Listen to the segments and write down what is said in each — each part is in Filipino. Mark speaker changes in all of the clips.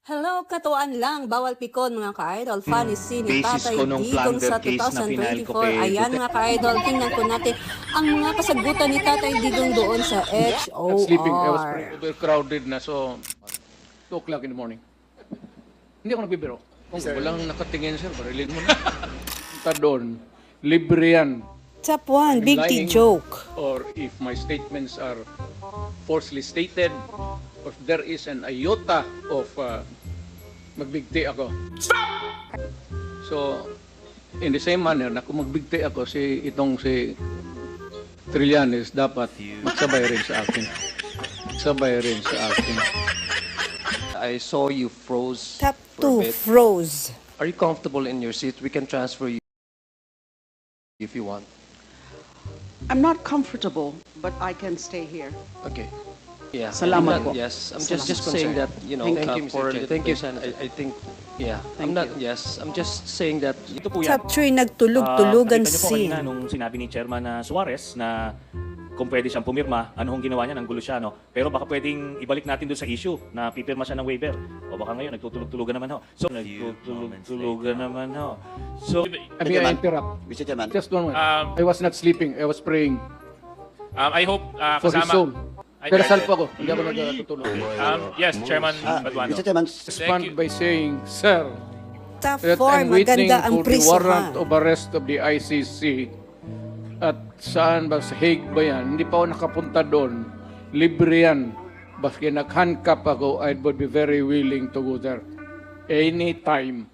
Speaker 1: Hello, katuan lang. Bawal pikon mga ka-idol. Funny scene ni
Speaker 2: Basis
Speaker 1: Tatay
Speaker 2: ko nung
Speaker 1: Digong sa
Speaker 2: plunder case na final ko
Speaker 1: 2024.
Speaker 2: kay
Speaker 1: Ayan mga ka-idol, tingnan po natin ang mga kasagutan ni Tatay Digong doon sa
Speaker 3: Not sleeping. I was
Speaker 1: HOR.
Speaker 3: overcrowded na, so 2 o'clock in the morning. Hindi ako nagbibiro. Kung walang nakatingin, sir, barilin mo na. Punta doon, libre yan.
Speaker 1: Top 1, Big T
Speaker 3: Lying,
Speaker 1: joke.
Speaker 3: Or if my statements are falsely stated, or if there is an iota of magbigti ako. Stop! So, in the same manner, na kung magbigti ako, si Trillanes dapat magsabay rin sa akin. Magsabay rin sa akin.
Speaker 4: I saw you froze
Speaker 1: Top
Speaker 4: for a
Speaker 1: 2,
Speaker 4: bit.
Speaker 1: Froze.
Speaker 4: Are you comfortable in your seat? We can transfer you if you want.
Speaker 5: I'm not comfortable, but I can stay here.
Speaker 4: Okay. Yeah.
Speaker 5: Salamat
Speaker 4: I'm not-
Speaker 5: po.
Speaker 4: Yes, I'm
Speaker 5: Salamat.
Speaker 4: just saying that, you know,
Speaker 5: Thank
Speaker 4: you, for the
Speaker 5: Thank you,
Speaker 4: Senator. I think, yeah.
Speaker 5: Thank
Speaker 4: I'm not,
Speaker 5: you.
Speaker 4: yes, I'm just saying that.
Speaker 6: Ito po yan.
Speaker 1: Top 3, nagtulog-tulugan
Speaker 6: Nakita niyo po kanina
Speaker 1: scene.
Speaker 6: nung sinabi ni Chairman na Suarez na kung pwede siyang pumirma, ano hong ginawa niya, nanggulo siya, no? Pero baka pwedeng ibalik natin doon sa issue na pipirma siya ng waiver. O baka ngayon, nagtutulog-tulugan naman ho. So, nagtutulog-tulugan naman ho. So,
Speaker 3: I mean, I interrupt.
Speaker 7: Mr. Chairman.
Speaker 3: Just one minute. I was not sleeping. I was praying
Speaker 8: I hope
Speaker 3: for his soul.
Speaker 8: kasama.
Speaker 3: Pero sal po ako. Hindi ako nagtutulog.
Speaker 8: Yes, Chairman Paduano.
Speaker 7: Mr. Chairman,
Speaker 3: Respond by saying, Sir,
Speaker 1: Top
Speaker 3: that
Speaker 1: 4,
Speaker 3: I'm waiting
Speaker 1: maganda ang
Speaker 3: for the warrant
Speaker 1: prisuhan.
Speaker 3: of arrest of the ICC. At saan ba? Sa Hague ba yan? Hindi pa ako nakapunta doon. Libre yan. Baski nag-handcuff ako, I would be very willing to go there. Anytime.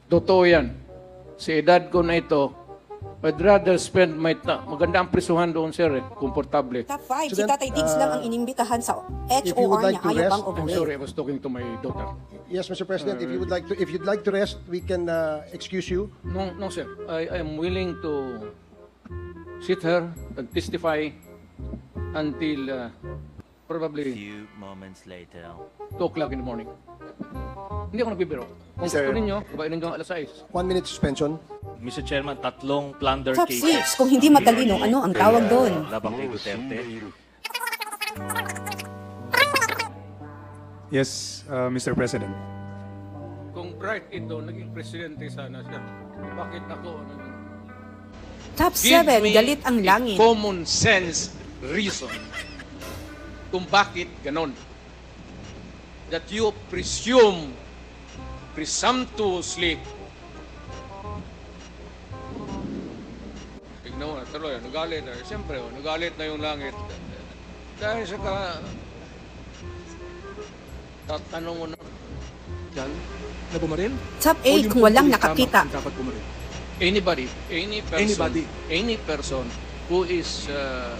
Speaker 3: Totoo yan. Sa edad ko na ito, I'd rather spend my time. Maganda ang prisuhan doon, sir. Komportable.
Speaker 1: Top 5, si
Speaker 7: So then,
Speaker 1: Tatay Diggs lang ang inimbitahan sa
Speaker 7: if you would
Speaker 1: HOR
Speaker 7: like
Speaker 1: niya.
Speaker 7: to
Speaker 1: Ayaw
Speaker 7: rest,
Speaker 1: pang
Speaker 3: I'm
Speaker 1: overweight.
Speaker 3: sorry, I was talking to my daughter.
Speaker 7: yes, Mr. President, if you'd like to rest, we can excuse you.
Speaker 3: No, no, sir. I am willing to sit here and testify until probably
Speaker 2: Few moments later.
Speaker 3: 2 o'clock in the morning. Hindi ako nagbibiro. Kung
Speaker 7: Sir.
Speaker 3: gusto ninyo, kabainin nyo alas 6.
Speaker 7: 1 minute suspension.
Speaker 6: Mr. Chairman, tatlong plunder
Speaker 1: Top
Speaker 6: cases.
Speaker 1: 6, kung hindi matalino, ano ang tawag doon?
Speaker 6: Labang kay Duterte.
Speaker 9: Yes, Mr. President.
Speaker 3: Kung bright ito, naging presidente sana siya. Bakit ako?
Speaker 1: Top
Speaker 3: Give
Speaker 1: 7,
Speaker 3: me
Speaker 1: galit ang
Speaker 3: a
Speaker 1: langit.
Speaker 3: common sense reason kung bakit ganon. That you presumptuously tignan mo na, tuloy, nagalit na. Siyempre, nagalit na yung langit. Dahil sa tatanong mo na,
Speaker 10: Yan, na bumaril?
Speaker 1: Top
Speaker 10: O
Speaker 1: 8,
Speaker 10: yung
Speaker 1: kung walang
Speaker 10: pulis
Speaker 1: nakakita.
Speaker 10: tama, dapat bumaril.
Speaker 3: anybody,
Speaker 10: Anybody.
Speaker 3: any person who is a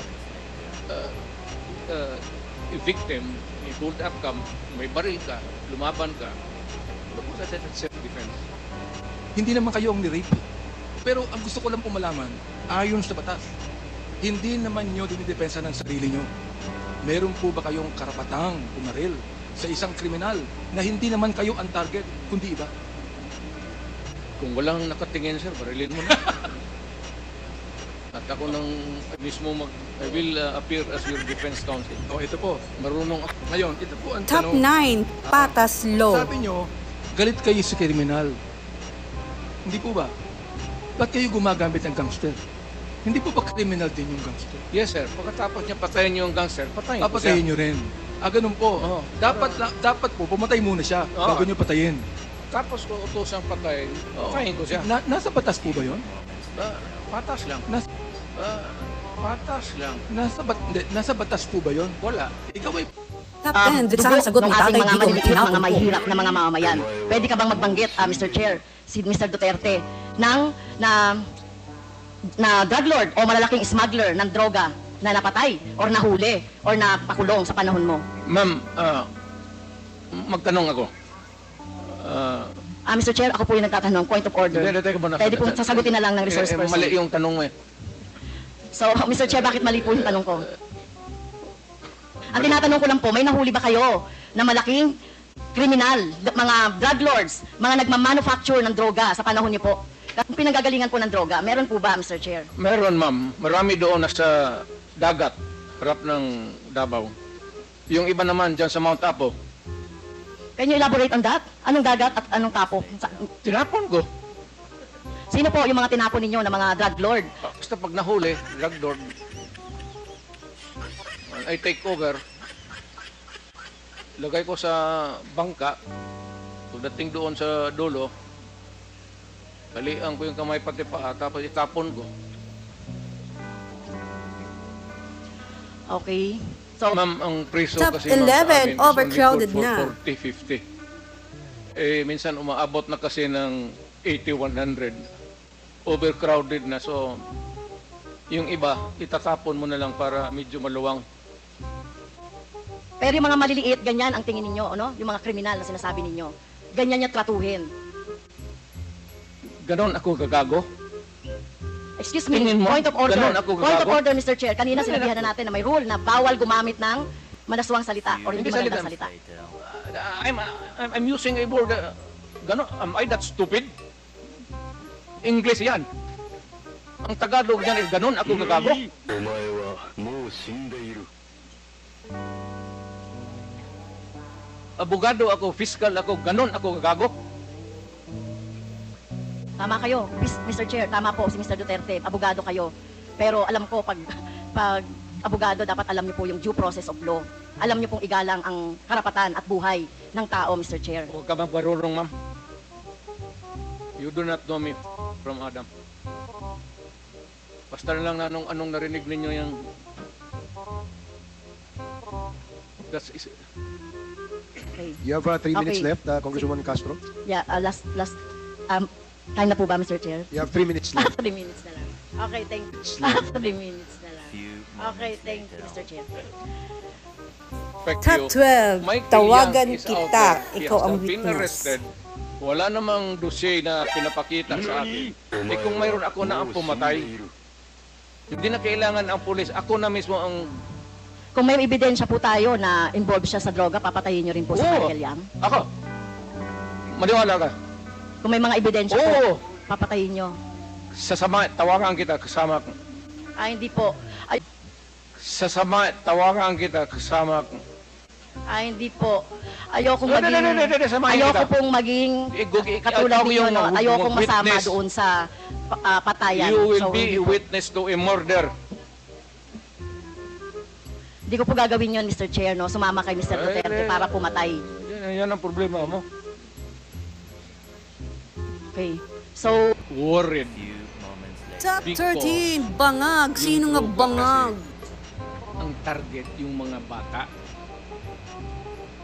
Speaker 3: victim, may pulled up ka, may baril ka, lumaban ka, that's self-defense.
Speaker 10: Hindi naman kayo ang ni-rape. Pero ang gusto ko lang po malaman, ayon sa batas, hindi naman nyo dinidepensa ng sarili nyo. Meron po ba kayong karapatang bumaril sa isang kriminal na hindi naman kayo ang target, kundi iba?
Speaker 3: Kung walang nakatingin, sir, barilin mo na. At ako nang mismo I will appear as your defense counsel.
Speaker 10: O ito po,
Speaker 3: Marunong ako.
Speaker 10: ngayon, ito po ang
Speaker 1: Top
Speaker 10: tanong.
Speaker 1: 9, patas low.
Speaker 10: Sabi nyo, galit kayo sa kriminal. Hindi po ba? Ba't kayo gumagamit ng gangster? Hindi po ba kriminal din yung gangster?
Speaker 3: Yes, sir. Pagkatapos niya patayin yung gangster, patayin ko siya.
Speaker 10: Papatayin nyo rin. Ganun po.
Speaker 3: Oo.
Speaker 10: Dapat po, pumatay muna siya
Speaker 3: Oo.
Speaker 10: bago nyo patayin.
Speaker 3: Tapos ko utosang patayin, patayin ko siya.
Speaker 10: Nasa batas po ba yun?
Speaker 3: Patas lang. Patas lang.
Speaker 10: Nasa batas po ba yun?
Speaker 3: Wala.
Speaker 10: Ikaw ay
Speaker 1: Top 10, diretsahang sagot ni Tatay Digong.
Speaker 5: mga
Speaker 1: Tinapon po.
Speaker 5: mahihirap na mga mamamayan. Pwede ka bang magbanggit, Mr. Chair, si Mr. Duterte, na drug lord o malalaking smuggler ng droga na napatay or nahuli or napakulong sa panahon mo?
Speaker 3: Ma'am, magtanong ako.
Speaker 5: Mr. Chair, ako po yung nagtatanong, point of order.
Speaker 3: Teka muna.
Speaker 5: Pwede po sasagutin na lang ng resource person.
Speaker 3: Mali yung tanong mo eh.
Speaker 5: So, Mr. Chair, bakit mali po yung tanong ko? Ang tinatanong ko lang po, may nahuli ba kayo na malaking kriminal, mga drug lords, mga nagmamanufacture ng droga sa panahon niyo po? Kung pinanggagalingan po ng droga, meron po ba, Mr. Chair?
Speaker 3: Meron, ma'am. Marami doon nasa dagat, harap ng Davao. Yung iba naman dyan sa Mount Apo.
Speaker 5: Can you elaborate on that? Anong dagat at anong tapo?
Speaker 3: Tinapon ko.
Speaker 5: Sino po yung mga tinapon ninyo na mga drug lord?
Speaker 3: Basta pag nahuli, drug lord, I take over, lagay ko sa bangka, pagdating doon sa dulo, balian ko yung kamay pati paa, tapos itapon ko.
Speaker 5: Okay. So,
Speaker 3: Ma'am, ang preso
Speaker 1: Top
Speaker 3: kasi ma'am,
Speaker 1: 11,
Speaker 3: sa amin is
Speaker 1: overcrowded
Speaker 3: only
Speaker 1: na.
Speaker 3: for 40, 50. Eh, minsan umaabot na kasi ng 80, 100. Overcrowded na. So, yung iba, itatapon mo na lang para medyo maluwang.
Speaker 5: pero yung mga maliliit, ganyan ang tingin ninyo, ano? Yung mga kriminal na sinasabi ninyo. Ganyan niya tratuhin.
Speaker 3: Ganon ako gagago.
Speaker 5: Excuse me,
Speaker 3: Tingin mo,
Speaker 5: point of order.
Speaker 3: ganun ako
Speaker 5: Point of
Speaker 3: gagago?
Speaker 5: order, Mr. Chair. Kanina sinabihan na natin na may rule na bawal gumamit ng manaswang salita or hindi
Speaker 3: Hindi
Speaker 5: magandang
Speaker 3: salita.
Speaker 5: salita.
Speaker 3: I'm using a word. Ganon, am I that stupid? English yan. Ang Tagalog niyan is ganon ako gagago. Abogado ako, fiscal ako, ganon ako gagago.
Speaker 5: Tama kayo, Mr. Chair. Tama po si Mr. Duterte. Abogado kayo. Pero alam ko, pag abogado, dapat alam niyo po yung due process of law. Alam niyo pong igalang ang karapatan at buhay ng tao, Mr. Chair.
Speaker 3: Huwag ka magbarurong, ma'am. You do not know me from Adam. Basta na lang na anong narinig ninyo yung...
Speaker 5: Okay.
Speaker 7: You have 3 minutes
Speaker 5: Okay.
Speaker 7: left, Congresswoman Castro.
Speaker 5: Yeah, time na po ba, Mr. Chair?
Speaker 7: You have 3 minutes left.
Speaker 5: 3 minutes na lang. Okay, thank you. 3 minutes na lang.
Speaker 2: Few
Speaker 5: Okay,
Speaker 2: moments
Speaker 5: thank you,
Speaker 2: later.
Speaker 5: Mr. Chair.
Speaker 1: Top 12, tawagan kita, ikaw ang
Speaker 3: been
Speaker 1: witness.
Speaker 3: arrested. Wala namang dossier na pinapakita sa akin. Eh kung mayroon ako na ang pumatay, hindi na kailangan ang pulis. Ako na mismo ang...
Speaker 5: Kung may ebidensya po tayo na involved siya sa droga, papatayin niyo rin po si
Speaker 3: Oo.
Speaker 5: Michael Yam.
Speaker 3: Ako. Maniwala ka.
Speaker 5: Kung may mga ebidensya
Speaker 3: Oo.
Speaker 5: po, papatayin niyo.
Speaker 3: Sasama, tawagan kita kasama.
Speaker 5: Hindi po.
Speaker 3: Sasama, tawagan kita kasama.
Speaker 5: Hindi po. Ayokong
Speaker 3: No, no,
Speaker 5: maging...
Speaker 3: no, no, no, no, samahin
Speaker 5: Ayoko
Speaker 3: kita.
Speaker 5: pong maging
Speaker 3: Ikaw
Speaker 5: katulad ninyo,
Speaker 3: yung
Speaker 5: no? Ayokong masama
Speaker 3: witness.
Speaker 5: doon sa patayan.
Speaker 3: You will
Speaker 5: So,
Speaker 3: be
Speaker 5: hindi
Speaker 3: a
Speaker 5: po.
Speaker 3: witness to a murder.
Speaker 5: Hindi ko po gagawin yun, Mr. Chair, no? Sumama kay Mr. Duterte para pumatay.
Speaker 3: Yan ang problema mo.
Speaker 5: Okay. So,
Speaker 3: Worried.
Speaker 2: Few moments later.
Speaker 1: Top
Speaker 3: Because
Speaker 1: 13, bangag. Sino nga
Speaker 3: droga
Speaker 1: bangag?
Speaker 3: kasi ang target yung mga bata.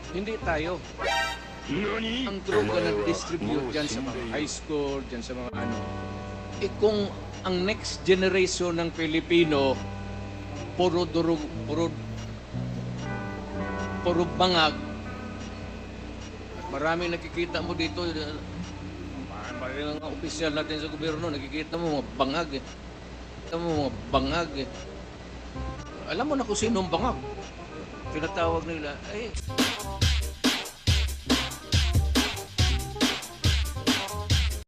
Speaker 3: Hindi tayo. Ang droga na distribute dyan sa mga high school, dyan sa mga ano. Eh kung ang next generation ng Pilipino, puro durog, puro bangag. At marami nakikita mo dito, marami ng opisyal natin sa gobyerno, nakikita mo mga bangag eh. Nakikita mo mga bangag eh. Alam mo na kung sino ang bangag. Tinatawag nila,